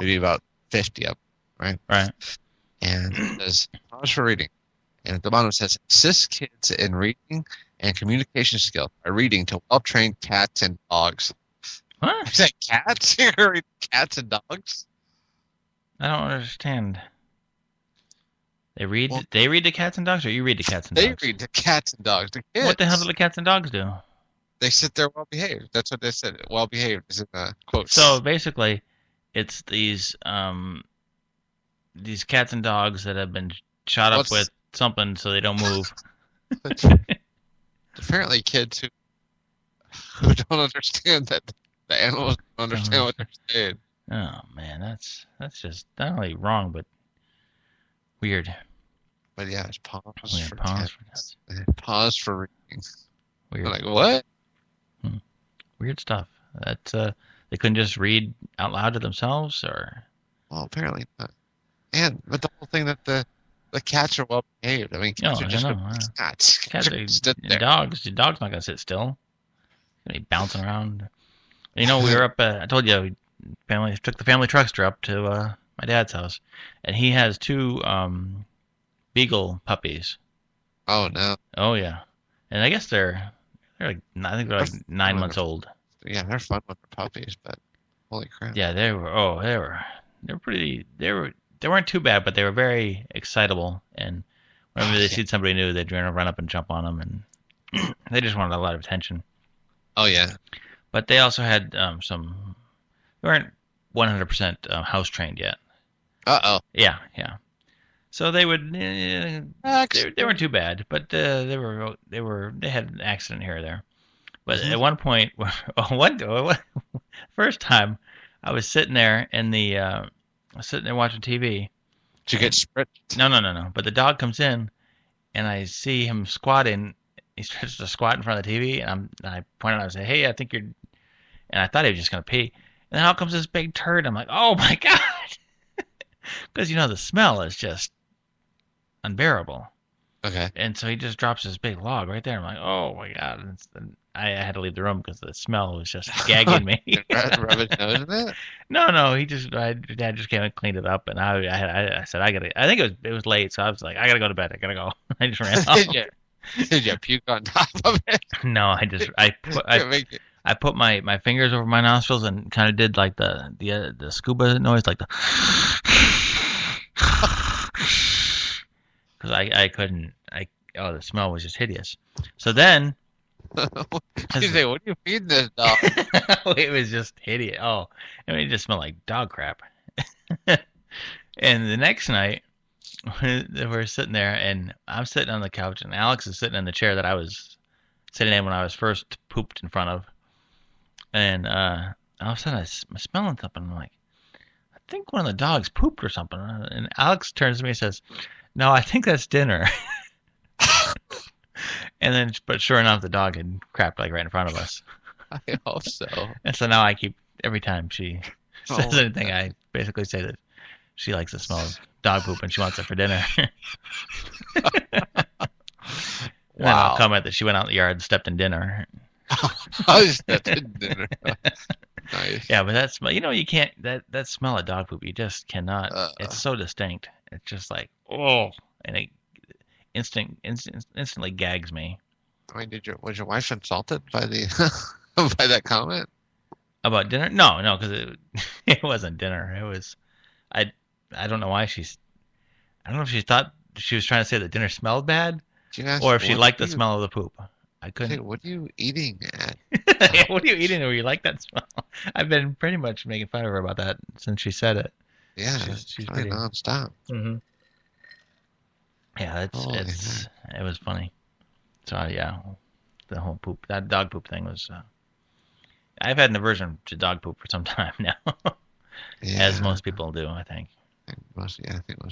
maybe about 50 of them, right? Right. And it says, pause for reading. And at the bottom it says, assist kids in reading and communication skills by reading to well-trained cats and dogs. What? Is that cats? You're reading cats and dogs? I don't understand. They read. Well, They read to cats and dogs, or you read to cats and they dogs? read to cats and dogs. The kids. What the hell do the cats and dogs do? They sit there well behaved. That's what they said. Well behaved is in the quotes. So basically, it's these cats and dogs that have been shot up with something so they don't move. Apparently, kids who don't understand that the animals don't understand what they're saying. Oh man, that's just not only wrong but weird. But yeah, it's pause for pause cats. Pause for reading. Weird. I'm like, what? Weird stuff. That they couldn't just read out loud to themselves, or Well, apparently not. But the whole thing that the cats are well behaved. I mean, cats are just cats. Cats are dogs. Your dog's not gonna sit still. He's gonna be bouncing around. You know, we were up. I told you, took the family truckster up to my dad's house, and he has two beagle puppies. Oh no. Oh yeah, and I guess they're like, I think they're like 9 months old. Yeah, they're fun with the puppies, but holy crap. Yeah, they were pretty. They weren't too bad, but they were very excitable, and whenever they see somebody new, they'd run up and jump on them, and they just wanted a lot of attention. Oh yeah. But they also had some. They weren't 100% house trained yet. Uh-oh. Yeah. So they would. They weren't too bad, but they had an accident here or there. But at one point, first time, I was sitting there watching TV. Did you get spritzed? No. But the dog comes in, and I see him squatting. He starts to squat in front of the TV, and I point out and say, "Hey, I think you're." And I thought he was just gonna pee. And then out comes this big turd. I'm like, "Oh my god!" Because the smell is just unbearable. Okay. And so he just drops this big log right there. I'm like, "Oh my god!" I had to leave the room because the smell was just gagging me. Rub his nose in it? No. Dad just came and cleaned it up, and I said, I gotta. I think it was late, so I was like, I gotta go to bed. I gotta go. I just ran off. Did you puke on top of it? No, I put my fingers over my nostrils and kind of did like the scuba noise, like the. Because I couldn't. The smell was just hideous. So then. You say, what are you feeding this dog? It was just hideous. Oh, it just smelled like dog crap. And the next night, we're sitting there, and I'm sitting on the couch, and Alex is sitting in the chair that I was sitting in when I was first pooped in front of. And all of a sudden, I'm smelling something. I'm like, I think one of the dogs pooped or something. And Alex turns to me and says, "No, I think that's dinner." And then, but sure enough, the dog had crapped like right in front of us. I hope so. And so now I keep, every time she says anything, I basically say that she likes the smell of dog poop and she wants it for dinner. Wow. And I'll comment that she went out in the yard and stepped in dinner. Stepped in dinner. Nice. Yeah, but that smell, you can't, that smell of dog poop, you just cannot, it's so distinct. It's just like, oh, and it instantly gags me. I mean, was your wife insulted by by that comment about dinner? No, because it wasn't dinner. It was, I don't know why I don't know if she thought she was trying to say that dinner smelled bad, or if she liked the smell of the poop. I couldn't. Hey, what are you eating at? Yeah, what are you eating? Or you like that smell? I've been pretty much making fun of her about that since she said it. Yeah, she's pretty nonstop. Mm-hmm. Yeah, it was funny. So yeah, the whole poop, that dog poop thing was. I've had an aversion to dog poop for some time now, as most people do. I think. I think most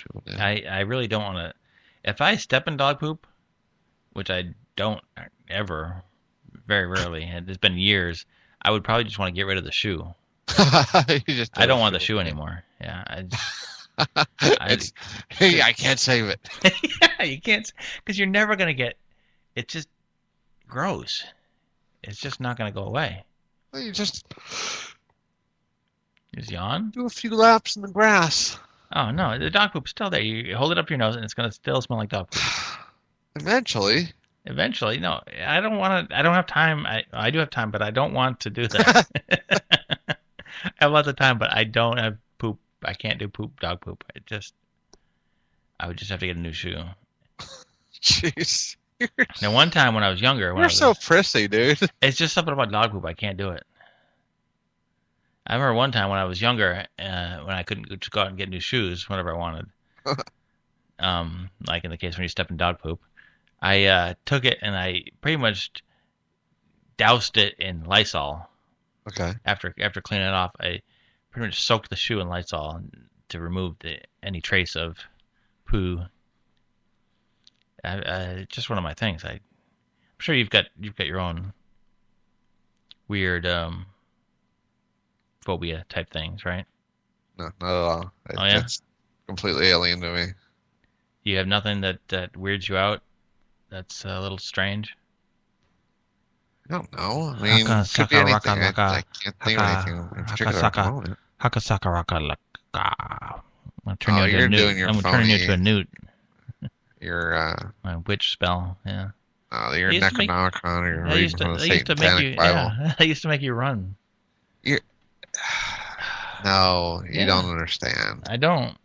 people do. I really don't want to. If I step in dog poop, which I don't ever, very rarely, and it's been years, I would probably just want to get rid of the shoe. I don't want the shoe anymore. Yeah, I can't save it. Yeah, you can't, because you're never gonna get. It's just gross. It's just not gonna go away. Well, Just yawn? Do a few laps in the grass. Oh no, the dog poop's still there. You hold it up to your nose, and it's gonna still smell like dog poop. Eventually. Eventually, no, I don't want to. I don't have time. I do have time, but I don't want to do that. I have lots of time, but I don't have poop. I can't do poop, dog poop. I would just have to get a new shoe. Jeez. Now, one time when I was younger, You're so prissy, dude. it's just something about dog poop. I can't do it. I remember one time when I was younger, when I couldn't just go out and get new shoes whenever I wanted. Like in the case when you step in dog poop, I took it and I pretty much doused it in Lysol. Okay. After cleaning it off, I pretty much soaked the shoe in Lysol to remove any trace of poo. It's just one of my things. I'm sure you've got your own weird phobia type things, right? No, not at all. It's completely alien to me. You have nothing that weirds you out? That's a little strange? I don't know. I mean, could be anything. I can't think of anything in particular at the moment. I'm gonna turn you into a newt. Your My witch spell, yeah. Oh, your Necronomicon, or you're reading from the Satanic Bible. Yeah, I used to make you run. No, you don't understand. I don't.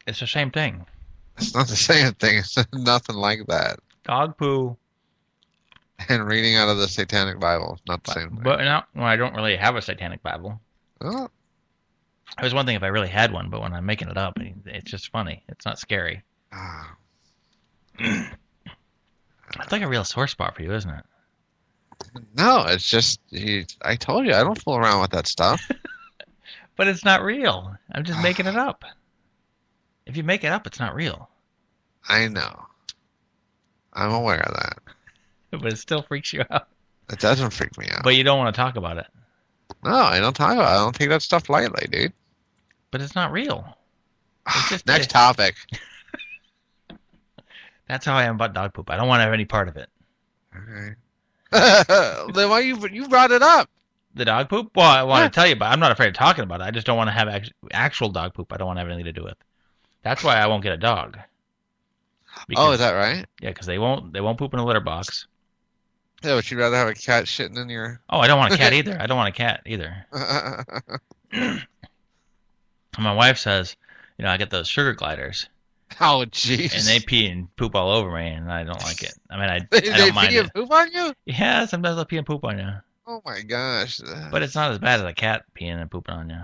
It's the same thing. It's not the same thing. It's nothing like that. Dog poo. And reading out of the Satanic Bible is not the same thing. But no, I don't really have a Satanic Bible. Oh. It was one thing if I really had one, but when I'm making it up, it's just funny. It's not scary. It's like a real sore spot for you, isn't it? No, it's just, I told you, I don't fool around with that stuff. But it's not real. I'm just making it up. If you make it up, it's not real. I know. I'm aware of that. But it still freaks you out. It doesn't freak me out. But you don't want to talk about it. No, I don't talk about it. I don't take that stuff lightly, dude. But it's not real. It's just Next topic. That's how I am about dog poop. I don't want to have any part of it. Okay. Then why you brought it up? The dog poop? Well, I want to tell you, but I'm not afraid of talking about it. I just don't want to have actual dog poop. I don't want to have anything to do with. That's why I won't get a dog. Because, is that right? Yeah, because they won't poop in a litter box. Yeah, but you'd rather have a cat shitting in your... Oh, I don't want a cat either. I don't want a cat either. My wife says, I get those sugar gliders. Oh, jeez. And they pee and poop all over me, and I don't like it. I mean, I they don't mind pee and poop on you? Yeah, sometimes they'll pee and poop on you. Oh, my gosh. But it's not as bad as a cat peeing and pooping on you.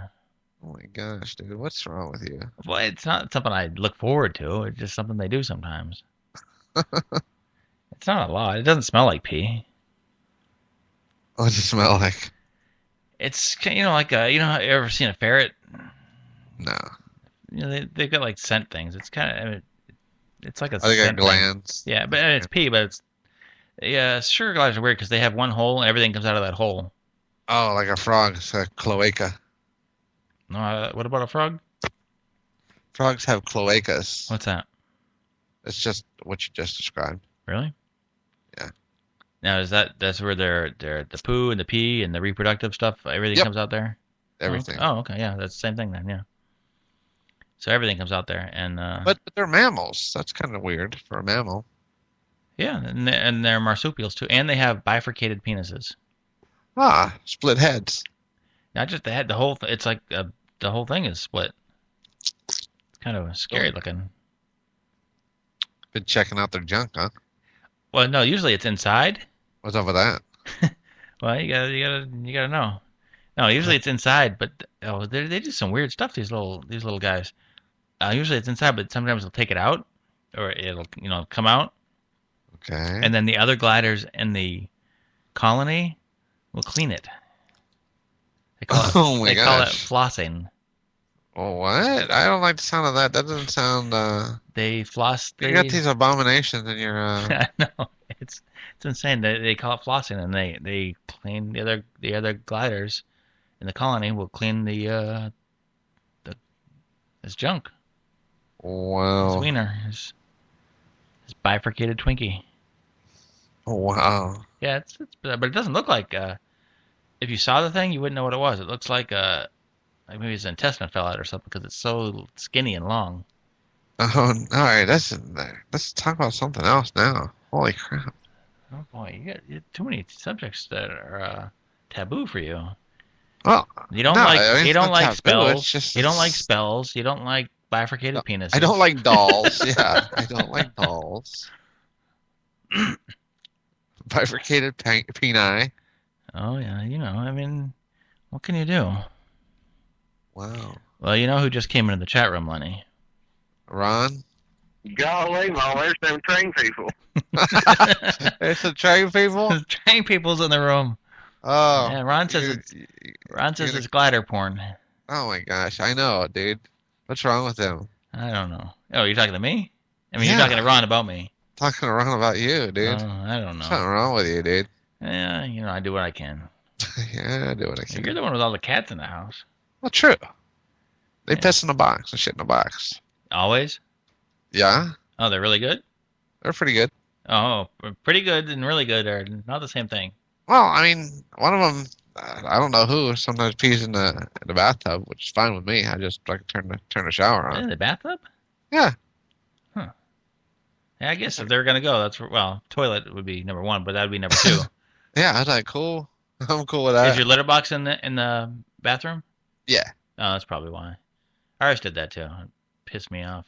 Oh, my gosh, dude. What's wrong with you? Well, it's not something I look forward to. It's just something they do sometimes. It's not a lot. It doesn't smell like pee. What does it smell like? It's, like you ever seen a ferret? No. They've got like scent things. It's kind of, it's like a they scent got glands. Yeah, but it's pee, but it's, sugar gliders are weird because they have one hole and everything comes out of that hole. Oh, like a frog. It's a cloaca. No, what about a frog? Frogs have cloacas. What's that? It's just what you just described. Really? Yeah. Now that's where the poo and the pee and the reproductive stuff, everything comes out there? Everything. Oh, okay, yeah, that's the same thing then, yeah. So everything comes out there, and but they're mammals. That's kind of weird for a mammal. Yeah, and they're marsupials too, and they have bifurcated penises. Ah, split heads. Not just the head, the whole. It's like the whole thing is split. It's kind of scary looking. Been checking out their junk, huh? Well, no, usually it's inside. What's up with that? Well, you gotta know. No, usually it's inside, but they do some weird stuff. These little guys. Usually it's inside, but sometimes they'll take it out, or it'll come out. Okay. And then the other gliders in the colony will clean it. They call it flossing. Well, what? I don't like the sound of that. That doesn't sound. They floss. You got these abominations in your. I know, it's insane. They call it flossing, and they clean the other gliders in the colony will clean this junk. Wow. His wiener, his bifurcated Twinkie. Oh, wow. Yeah, but it doesn't look like if you saw the thing, you wouldn't know what it was. It looks like like maybe his intestine fell out or something because it's so skinny and long. Oh, all right. Let's talk about something else now. Holy crap! Oh boy, you got too many subjects that are taboo for you. Well, You don't no, like I mean, you it's don't not like taboo. It's spells. just You don't like it's. spells. You don't like bifurcated I don't penises. like dolls. Yeah, I don't like dolls. Bifurcated peni. Oh yeah, I mean, what can you do? Wow. Well, you know who just came into the chat room, Lenny? Ron? Golly, Mo, there's them train people. There's some train people? Train people's in the room. Oh. Yeah, Ron says it's glider porn. Oh my gosh, I know, dude. What's wrong with him? I don't know. Oh, you're talking to me? I mean, Yeah. you're talking to Ron about me. Talking around about you, dude. Oh, I don't know. Something wrong with you, dude. Yeah, I do what I can. Yeah, I do what I can. You're the one with all the cats in the house. Well, true. They Yeah. piss in a box and shit in a box. Always? Yeah, Oh, they're really good? they're pretty good. Oh, pretty good and really good are not the same thing. Well, I mean, one of them, I don't know who, sometimes pees in the bathtub, which is fine with me. I just like turn the shower In on. the bathtub? Yeah. Huh. Yeah, I guess if they're going to go, toilet would be number one, but that would be number two. Yeah, I was like, cool. I'm cool with that. Is your litter box in the bathroom? Yeah. Oh, that's probably why. I always did that too. It pissed me off.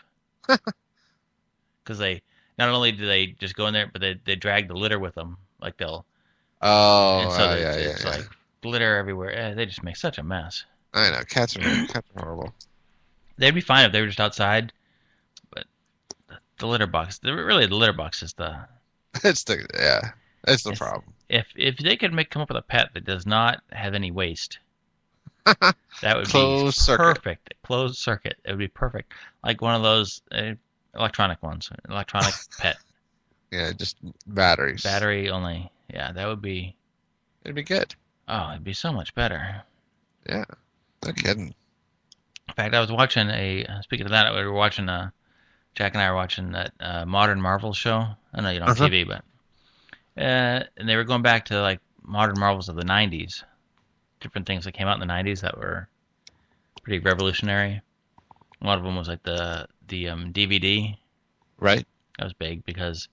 Because not only do they just go in there, but they drag the litter with them. Like Oh, and so yeah, it's yeah. like litter everywhere. They just make such a mess. I know, cats are horrible. They'd be fine if they were just outside, but the litter box, the litter box is It's the it's- problem. if they could come up with a pet that does not have any waste, that would Closed be circuit. perfect. Closed circuit. It would be perfect. Like one of those electronic ones, electronic pet, Yeah, just batteries. battery only. Yeah, that would be. It'd be good. Oh, it'd be so much better. Yeah, no kidding. In fact, I was watching speaking of that, we were watching. Jack and I were watching that Modern Marvel show. I know you don't Uh-huh. TV, but and they were going back to like Modern Marvels of the '90s, different things that came out in the '90s that were pretty revolutionary. One of them was like the DVD. Right? That was big because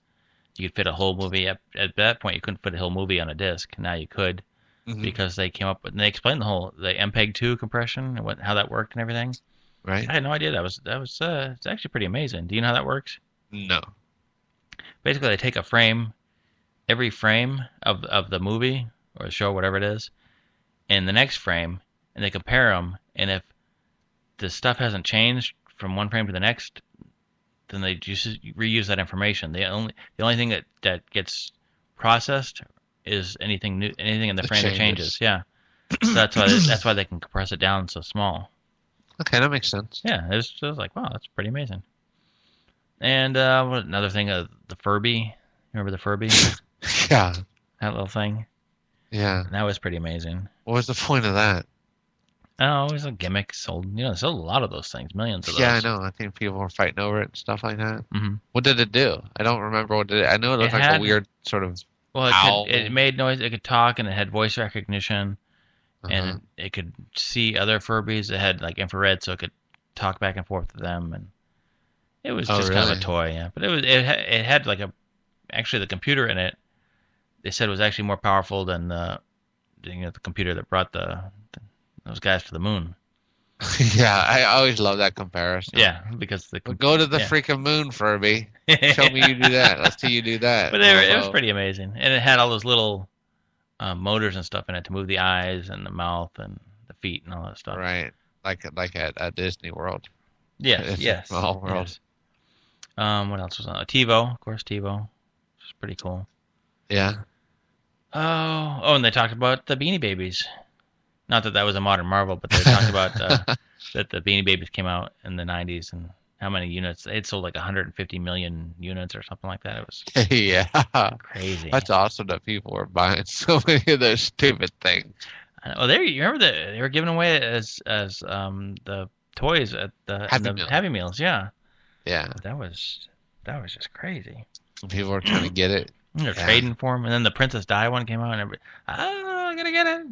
you could fit a whole movie. At that point, you couldn't fit a whole movie on a disc. Now you could Mhm. because they came up with and they explained the MPEG-2 compression and how that worked and everything. Right? I had no idea that was it's actually pretty amazing. Do you know how that works? No. Basically, they take every frame of the movie or the show, whatever it is, and the next frame, and they compare them. And if the stuff hasn't changed from one frame to the next, then they just reuse that information. The only thing that gets processed is anything new, anything in the The frame that changes. changes. Yeah, so that's why they can compress it down so small. Okay, that makes sense. Yeah, it was like, wow, that's pretty amazing. And another thing, the Furby. Remember the Furby? Yeah. That little thing? Yeah. That was pretty amazing. What was the point of that? Oh, it was a gimmick. Sold a lot of those things, millions of those. Yeah, I know. I think people were fighting over it and stuff like that. Mm-hmm. What did it do? I don't remember what did it. I know it looked like had- a weird sort of. Well, Owl. it made noise. It could talk, and it had voice recognition, Uh-huh. and it could see other Furbies. It had like infrared, so it could talk back and forth to them, and it was Oh, just kind of really? a toy. Yeah, but it had like actually the computer in it. They said it was actually more powerful than the computer that brought those guys to the moon. Yeah, I always love that comparison. Yeah, because But go to the yeah. freaking moon, Furby. Show me you do that. Let's see you do that. But it was pretty amazing, and it had all those little motors and stuff in it to move the eyes and the mouth and the feet and all that stuff. Right, like at Disney World. Yes, It's a yes. small world. Yes. What else was on? TiVo, of course, TiVo, which is pretty cool. Yeah. Oh, and they talked about the Beanie Babies. Not that was a modern marvel, but they talked about that the Beanie Babies came out in the '90s and how many units. It sold like 150 million units or something like that. It was Yeah. crazy. That's awesome that people were buying so many of those stupid things. Oh, you remember that they were giving away as the toys at the Happy Meals. Yeah, Yeah. that was just crazy. People were trying to get it. They're trading for them, and then the Princess Di one came out, and I'm gonna get it.